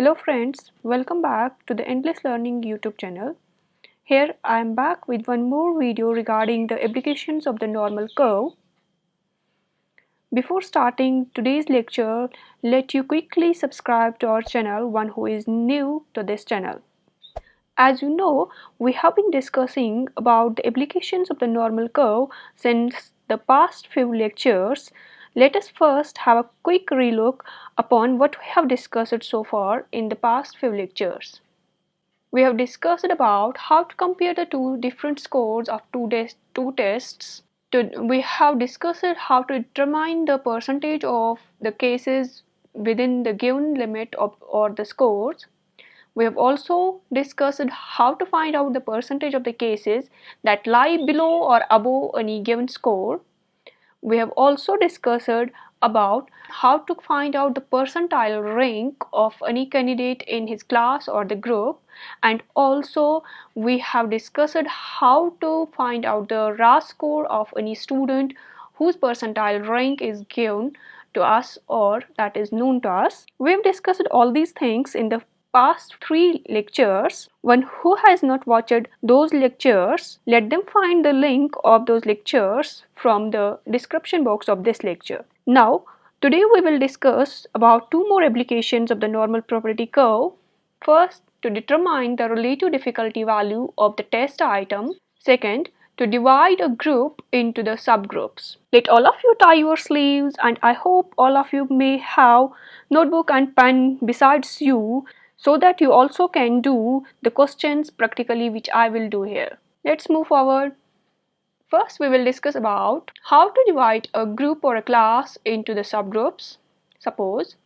Hello friends, welcome back to the Endless Learning YouTube channel. Here I am back with one more video regarding the applications of the normal curve. Before starting today's lecture, let you quickly subscribe to our channel, one who is new to this channel. As you know, we have been discussing about the applications of the normal curve since the past few lectures. Let us first have a quick relook upon what we have discussed so far in the past few lectures. We have discussed about how to compare the two different scores of two tests. We have discussed how to determine the percentage of the cases within the given limit of or the scores. We have also discussed how to find out the percentage of the cases that lie below or above any given score. We have also discussed about how to find out the percentile rank of any candidate in his class or the group, and also we have discussed how to find out the RAS score of any student whose percentile rank is given to us or that is known to us. We have discussed all these things in the past 3 lectures. One who has not watched those lectures, let them find the link of those lectures from the description box of this lecture. Now, today we will discuss about 2 more applications of the normal probability curve. First, to determine the relative difficulty value of the test item. Second, to divide a group into the subgroups. Let all of you tie your sleeves, and I hope all of you may have notebook and pen besides you so that you also can do the questions practically, which I will do here. Let's move forward. First, we will discuss about how to divide a group or a class into the subgroups. Suppose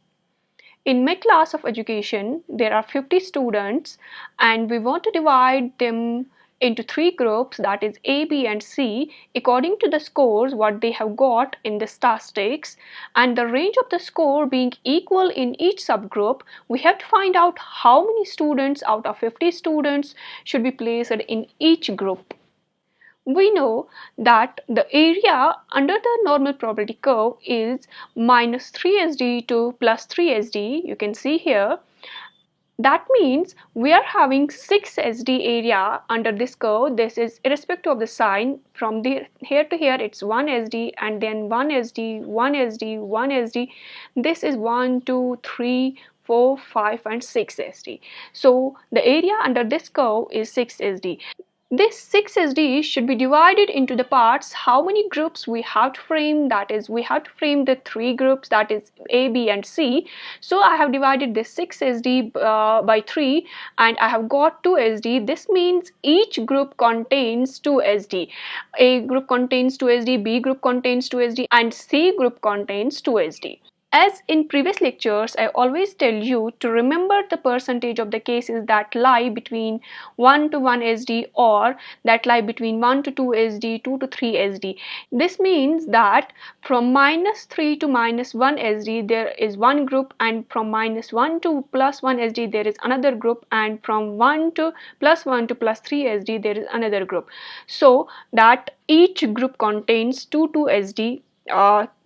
in my class of education there are 50 students and we want to divide them into 3 groups, that is A, B and C, according to the scores what they have got in the statistics, and the range of the score being equal in each subgroup. We have to find out how many students out of 50 students should be placed in each group. We know that the area under the normal probability curve is minus 3SD to plus 3SD. You can see here. That means we are having 6 SD area under this curve. This is irrespective of the sign. From here to here it's 1 SD and then 1 SD, 1 SD, 1 SD. This is 1, 2, 3, 4, 5 and 6 SD. So the area under this curve is 6 SD. This 6 SD should be divided into the parts. How many groups we have to frame? That is, we have to frame the 3 groups, that is A, B and C. So I have divided this 6 SD by 3 and I have got 2 SD. This means each group contains 2 SD. A group contains 2 SD, B group contains 2 SD and C group contains 2 SD. As in previous lectures, I always tell you to remember the percentage of the cases that lie between 1 to 1 SD or that lie between 1 to 2 SD, 2 to 3 SD. This means that from minus 3 to minus 1 SD there is one group, and from minus 1 to plus 1 SD there is another group, and from 1 to plus 3 SD there is another group. So that each group contains 2 SD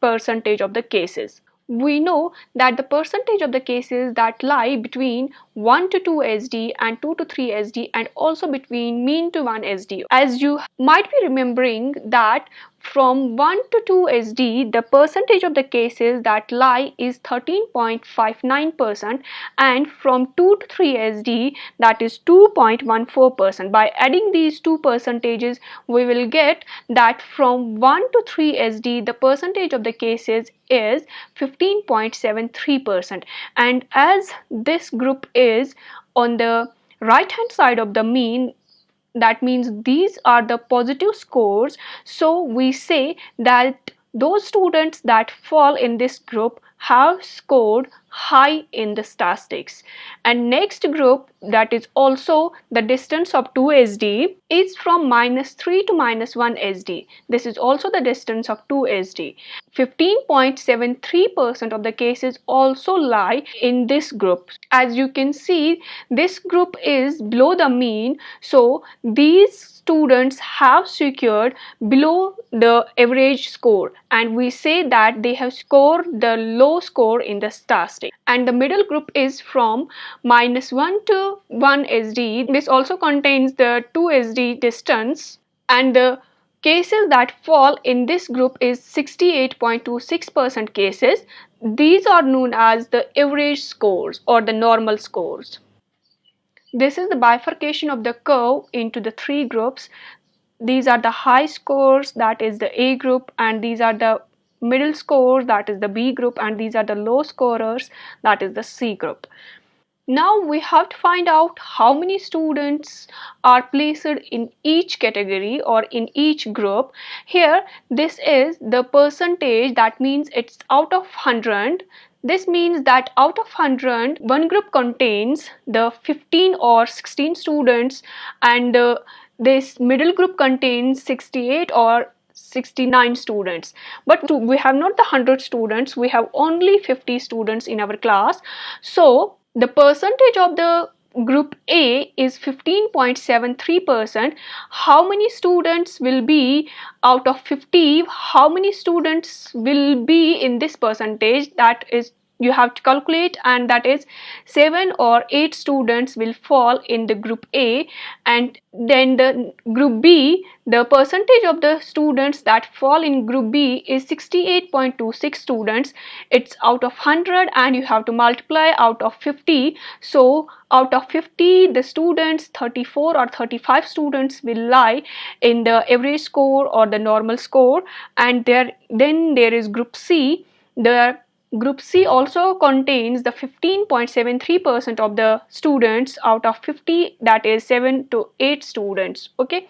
percentage of the cases. We know that the percentage of the cases that lie between 1 to 2 SD and 2 to 3 SD and also between mean to 1 SD. As you might be remembering that from 1 to 2 SD, the percentage of the cases that lie is 13.59%, and from 2 to 3 SD, that is 2.14%. By adding these two percentages, we will get that from 1 to 3 SD, the percentage of the cases is 15.73%, and as this group is on the right hand side of the mean, that means these are the positive scores, so we say that those students that fall in this group have scored high in the statistics. And next group, that is also the distance of 2 SD, is from minus 3 to minus 1 SD. This is also the distance of 2 SD. 15.73% of the cases also lie in this group. As you can see, this group is below the mean, so these students have secured below the average score, and we say that they have scored the low score in the statistic. And the middle group is from -1 to 1 SD. This also contains the 2 SD distance, and the cases that fall in this group is 68.26% cases. These are known as the average scores or the normal scores. This is the bifurcation of the curve into the three groups. These are the high scores, that is the A group, and these are the middle scores, that is the B group, and these are the low scorers, that is the C group. Now we have to find out how many students are placed in each category or in each group. Here this is the percentage, that means it's out of 100. This means that out of 100, one group contains the 15 or 16 students, and this middle group contains 68 or 69 students. But we have not the 100 students, we have only 50 students in our class. So the percentage of the group A is 15.73%. How many students will be out of 50? How many students will be in this percentage? That is, you have to calculate, and that is 7 or 8 students will fall in the group A. And then the group B, the percentage of the students that fall in group B is 68.26 students. It's out of 100, and you have to multiply out of 50. So out of 50, the students, 34 or 35 students will lie in the average score or the normal score. And then there is group C. The group C also contains the 15.73% of the students out of 50, that is 7 to 8 students. Okay,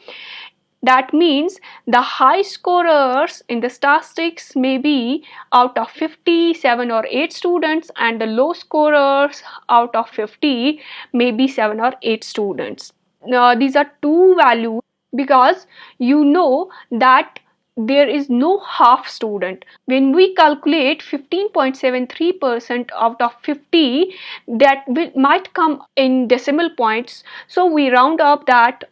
that means the high scorers in the statistics may be out of 50, 7 or 8 students, and the low scorers out of 50 may be 7 or 8 students. Now these are two values, because you know that there is no half student. When we calculate 15.73% out of 50, that might come in decimal points, so we round up that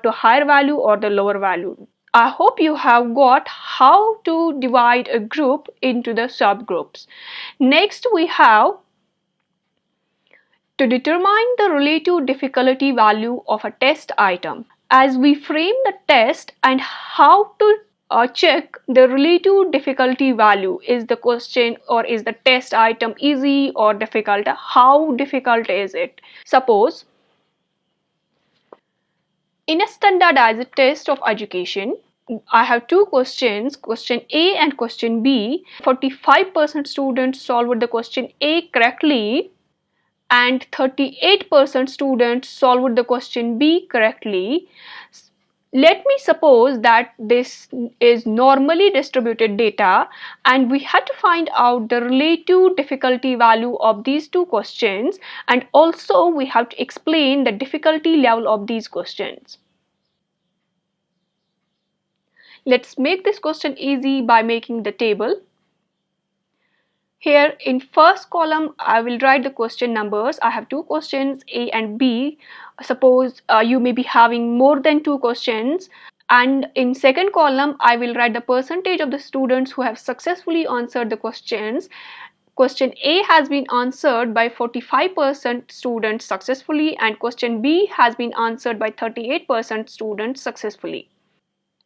to higher value or the lower value. I hope you have got how to divide a group into the subgroups. Next we have to determine the relative difficulty value of a test item. As we frame the test and how to check the relative difficulty value, is the question or is the test item easy or difficult? How difficult is it? Suppose in a standardized test of education, I have two questions, question A and question B. 45% students solved the question A correctly, and 38% students solved the question B correctly. Let me suppose that this is normally distributed data, and we had to find out the relative difficulty value of these two questions, and also we have to explain the difficulty level of these questions. Let's make this question easy by making the table. Here in first column, I will write the question numbers. I have two questions, A and B. Suppose you may be having more than two questions. And in second column, I will write the percentage of the students who have successfully answered the questions. Question A has been answered by 45% students successfully, and question B has been answered by 38% students successfully.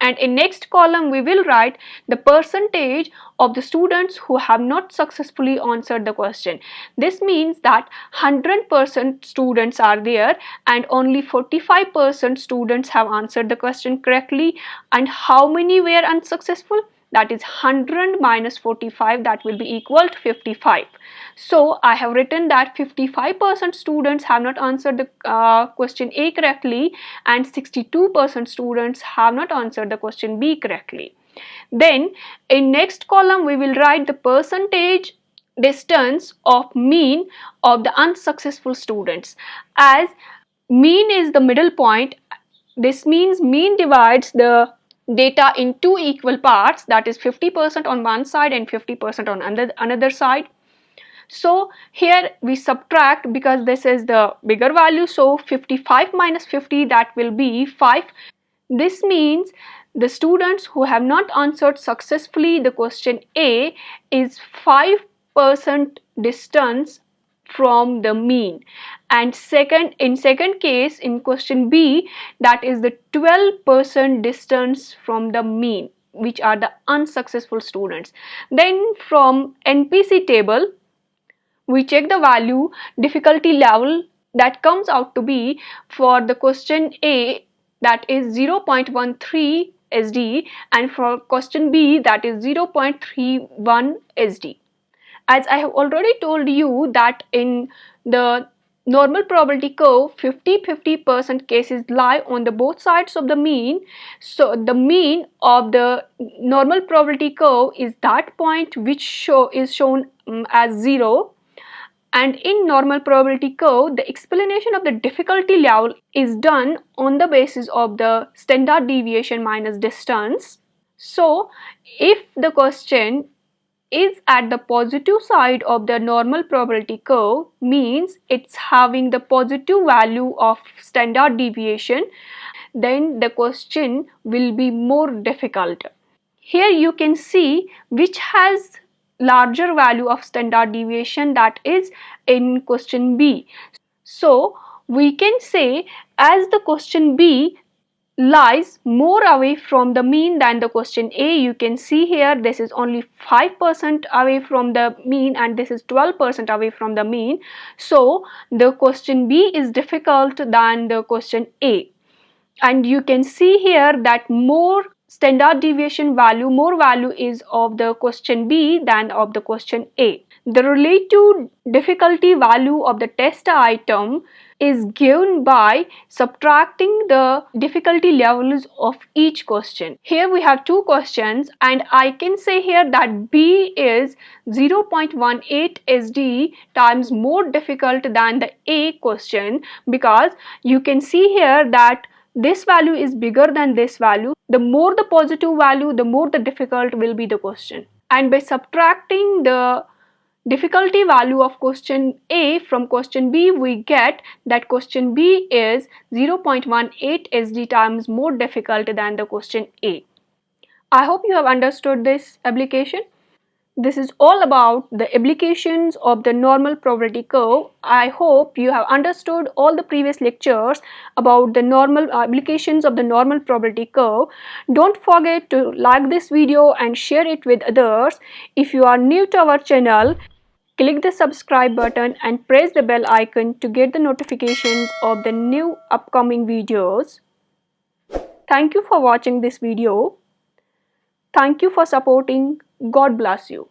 And in next column, we will write the percentage of the students who have not successfully answered the question. This means that 100% students are there, and only 45% students have answered the question correctly. And how many were unsuccessful? That is 100 minus 45, that will be equal to 55. So I have written that 55% students have not answered the question A correctly, and 62% students have not answered the question B correctly. Then in next column, we will write the percentage distance of mean of the unsuccessful students. As mean is the middle point, this means mean divides the data in two equal parts, that is 50% on one side and 50% on another side. So here we subtract, because this is the bigger value, so 55 minus 50, that will be 5. This means the students who have not answered successfully the question A is 5% distance from the mean, and in second case in question B, that is the 12% distance from the mean, which are the unsuccessful students. Then from NPC table we check the value difficulty level that comes out to be for the question A, that is 0.13 SD, and for question B, that is 0.31 SD. As I have already told you that in the normal probability curve 50-50% cases lie on the both sides of the mean. So the mean of the normal probability curve is that point which is shown as 0, and in normal probability curve the explanation of the difficulty level is done on the basis of the standard deviation minus distance. So if the question is at the positive side of the normal probability curve, means it's having the positive value of standard deviation, then the question will be more difficult. Here you can see which has larger value of standard deviation, that is in question B. So we can say as the question B lies more away from the mean than the question A, you can see here this is only 5% away from the mean and this is 12% away from the mean. So the question B is difficult than the question A. And you can see here that more standard deviation value, more value is of the question B than of the question A. The relative difficulty value of the test item is given by subtracting the difficulty levels of each question. Here we have two questions and I can say here that B is 0.18 SD times more difficult than the A question, because you can see here that this value is bigger than this value. The more the positive value, the more the difficult will be the question. And by subtracting the difficulty value of question A from question B, we get that question B is 0.18 SD times more difficult than the question A. I hope you have understood this application. This is all about the applications of the normal probability curve. I hope you have understood all the previous lectures about the normal applications of the normal probability curve. Don't forget to like this video and share it with others. If you are new to our channel, click the subscribe button and press the bell icon to get the notifications of the new upcoming videos. Thank you for watching this video. Thank you for supporting. God bless you.